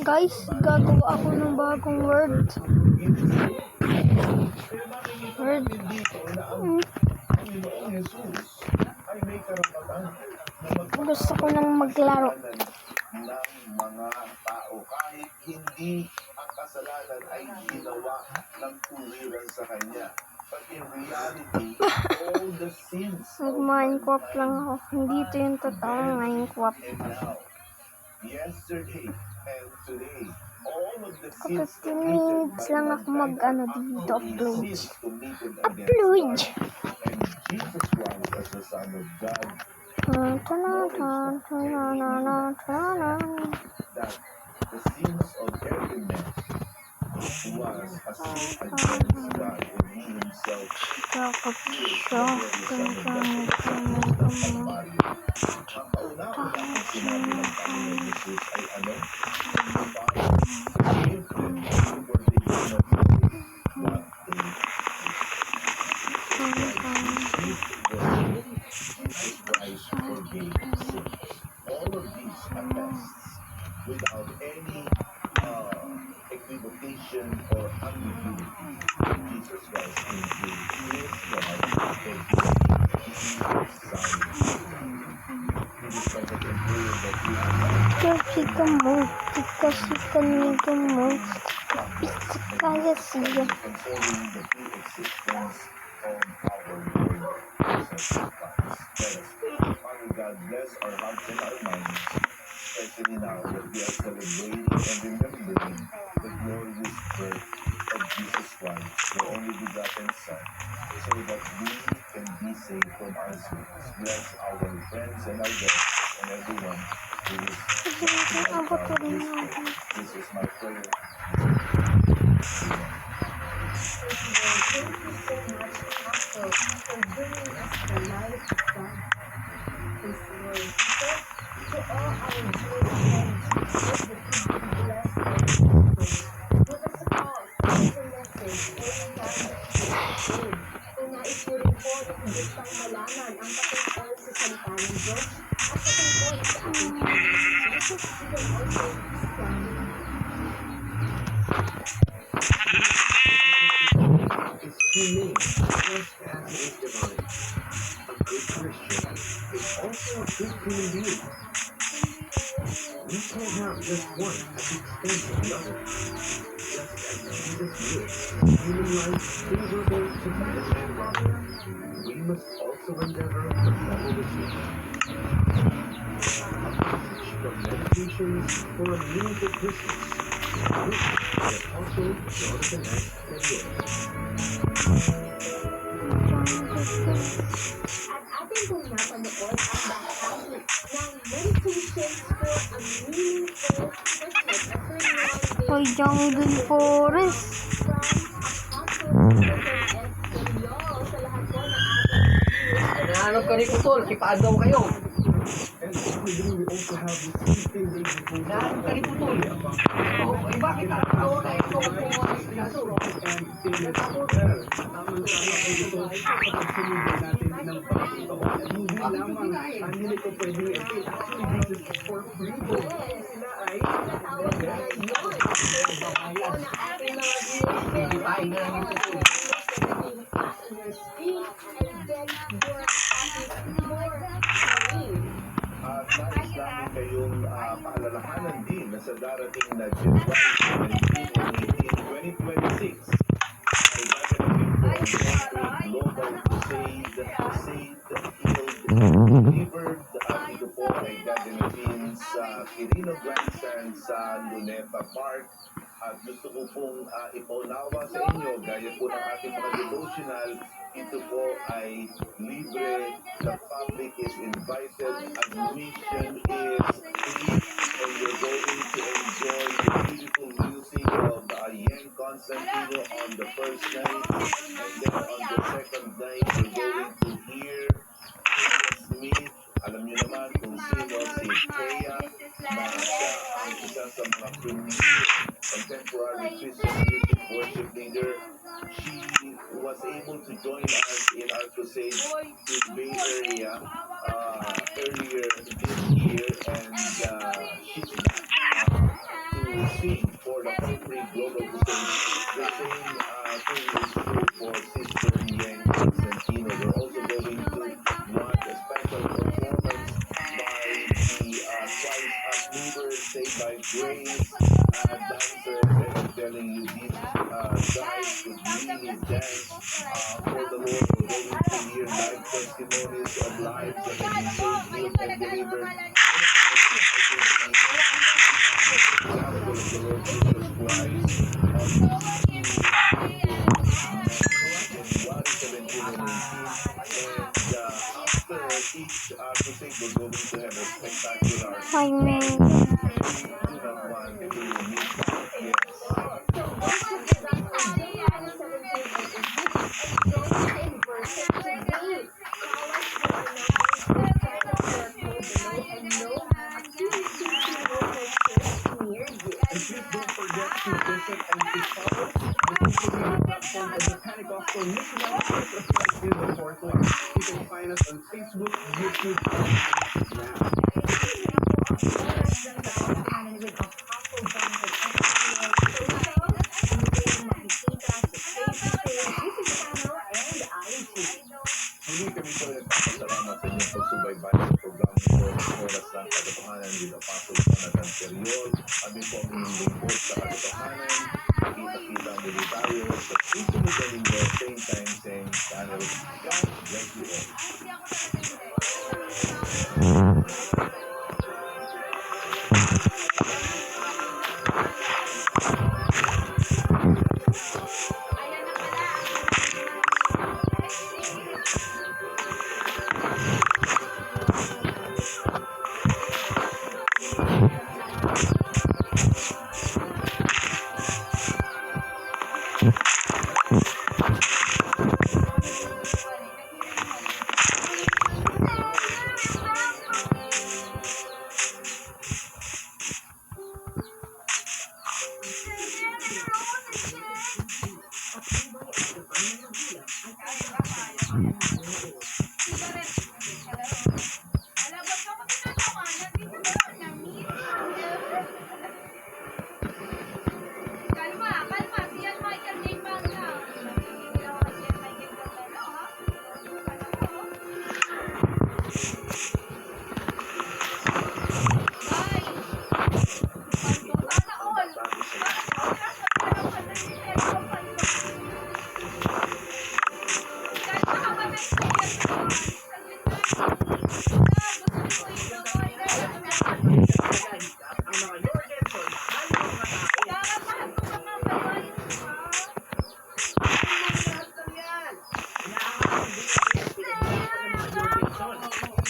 Guys, gagawa ako ng bagong word. Gusto ko nang maglaro. Ng mga tao kahit hindi ang kasalanan ay ginawa ng tuwiran sa kanya. But in reality, all the sins Nag-Minecraft lang ako. Hindi ito yung totoong Minecraft. and now, yesterday and today, all of the sins 15 minutes lang ako mag-ano dito, upload. upload. And Jesus Christ as the Son of God, that the sins of every man was a sin against God, and he himself ang kauna-una ang sinabi ng Panginoon Jesus ay ano? Give them for they do not know what they do. Jesus Christ forgave sin. All of these attests without any equivocation or ambiguity. Jesus Christ forgave his God and his Son. It is by the prayer that we Kasi kaniga mo. Kaya siya. concerning the pre-existence of our Lord Jesus Christ. Let us pray. Father God, bless our hearts and our minds, especially now that we are celebrating and remembering the glorious birth of Jesus Christ, the only begotten Son, so that we can be saved from our sins. Bless our friends and our guests and everyone who is Abot ko rin ako. This is my prayer. Thank you so much, Pastor, for bringing us the light of God. His word. So, to all our dear friends, let the people be blessed and prosperous. Let us pause for the message anytime that you are good. Kung nais mo rin po na gustong malaman ang patungkol sa salita ng Diyos at patungkol sa ating Panginoon Jesus, you can also send His true name, just as is divine. A good Christian is also a good human being. We can't have just one at the expense of the other. Just as Jesus lived human life favorable to man and God, we must also endeavor to follow the same. A passage from Meditations for a Meaningful Christmas, written by Apostle Jonathan S. Medina. at ating pong napanood ang bahagi ng Meditations for a Meaningful Christmas, a sermon Hoy, Jungle Forest. from Apostle Jonathan S. Medina. Sa lahat po ng ating Nahanap ka ni Putol, kipadaw kayo. And we also have the same thing before Nahanap ka ni Putol. Oh, bakit ako na ito kung kaso? Bibitahin na lang yung Putol. at nais namin kayong paalalahanan din na sa darating na January 17 and 18, 2026 ay gaganapin po ang Central Global Crusade, Saved, Healed, Delivered. At ito po ay gaganapin sa Quirino Grandstand sa Luneta Park. At gusto ko pong ipaunawa sa inyo, gaya po ng ating mga devotional, ito po ay libre. The public is invited. Admission is free. And you're going to enjoy the beautiful music of Yen Constantino on the first night. And then on the second night, you're going to hear Smith. Alam niyo naman kung sino si Thea, na siya ang isa sa mga premier contemporary Christian music worship leader. She was able to join us in our crusade in Bay Area earlier this year, and she's back to sing for the country global crusade. The same thing is true for Sister Yang Constantino. We're also going to watch a special performance by the Twice As Movers, Saved by Grace dancers. And I'm telling you, these guys could really dance for the Lord. We're going to hear live testimonies of lives that have been saved, healed, and delivered. Example of the Lord Jesus Christ on January 17 and 18. And after each crusade, we're going to have a spectacular Timing. do not want to miss that. Yes. So don't forget that on January 17 and 18, enjoy in person today. Flowers will announce the start of their code below and no activity local church near you. And please don't forget to visit and to follow the social media platform of the Pentecostal Missionary Church of Christ in the Northwest. You can find us on Facebook, YouTube, and Instagram. With Apostle Jonathan Espanol social, and you will makikita sa Facebook page, YouTube channel, and IG. Muli kami po nagpapasalamat sa inyong pagsubaybay sa programang ito ng Oras ng Katotohanan with Apostle Jonathan Periol. Kami po ang inyong lingkod sa katotohanan. Nakita-kita muli tayo sa susunod na linggo, same time, same channel. God bless you all.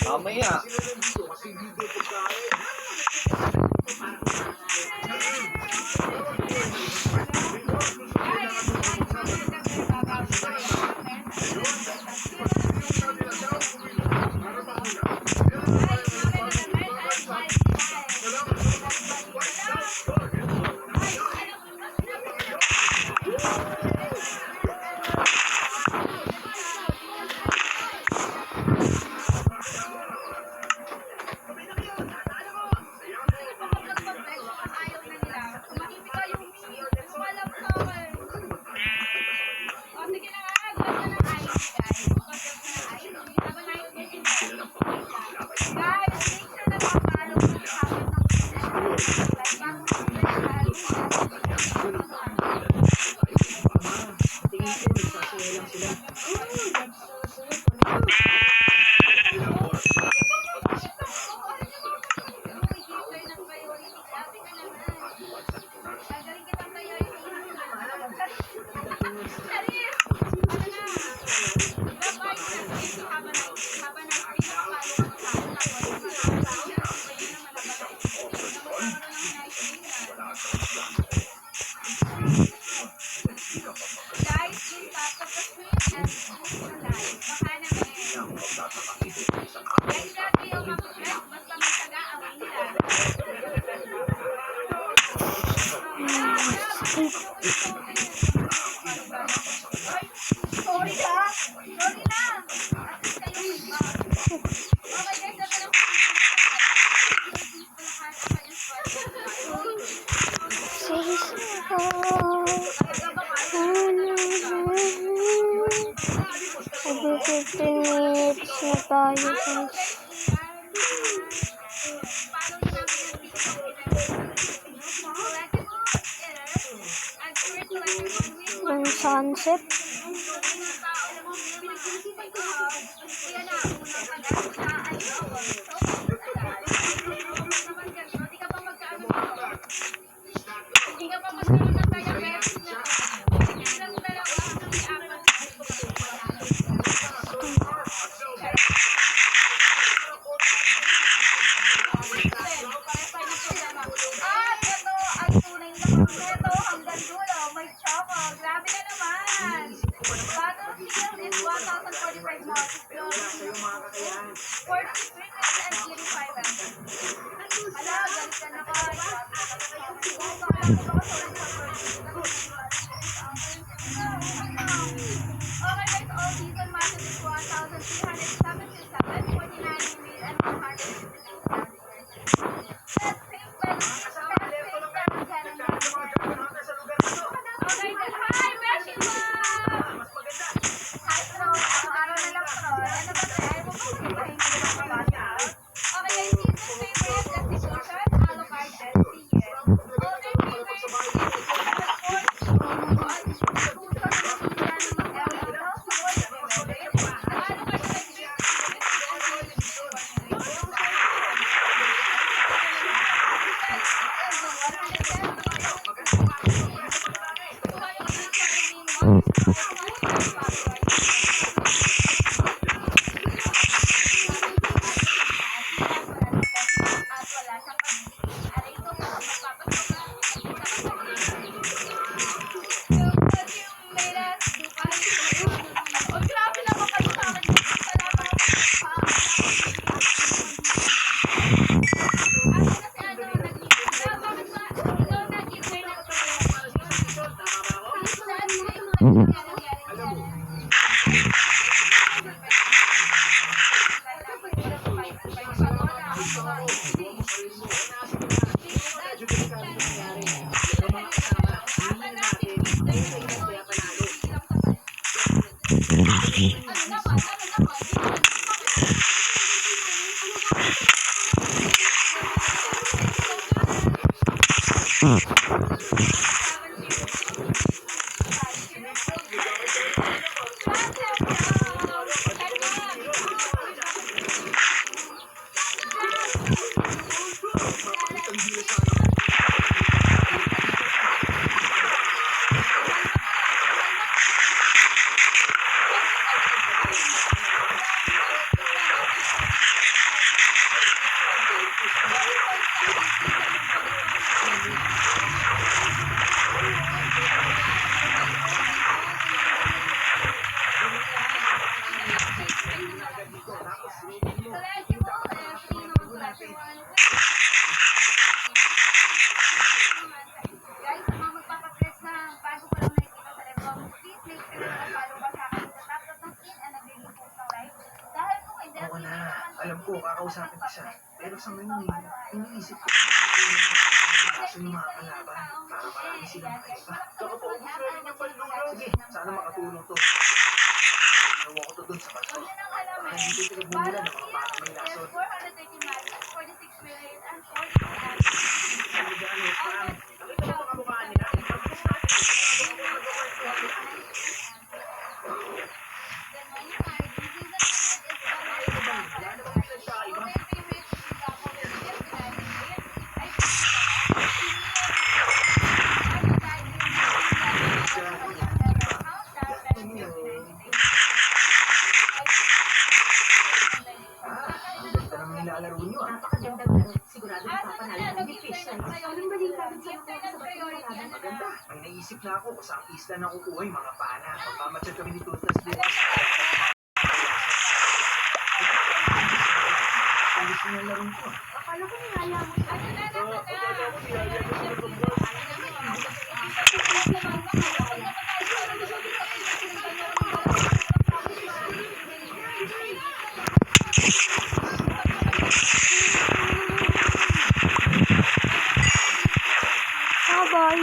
Mamaya. Maybe 15 minutes na tayo guys. Yung sunset. Alam ko, kakausapin ko siya. Pero sa ngayon, iniisip ko kaso yung mga kalaban para marami silang kaiba. Tsaka po, gusto rin yung palulunod. Sige, sana makatulong to. Nawa ko to dun sa baso. Baka hindi ko pinagmumulan ng mga batang may lason. Ano gano'n, parang, nakita mo mga mukha nila? Nilalaro niyo ah. Napakaganda na. Sigurado napapanalo ng division. Anong balita sa mga sa bating Maganda. May naisip na ako kung saan isla na kukuha yung mga pana. Magmamatsad kami ni Tutas bukas. Alis na laro ko. Akala ko niyaya mo. Bye-bye.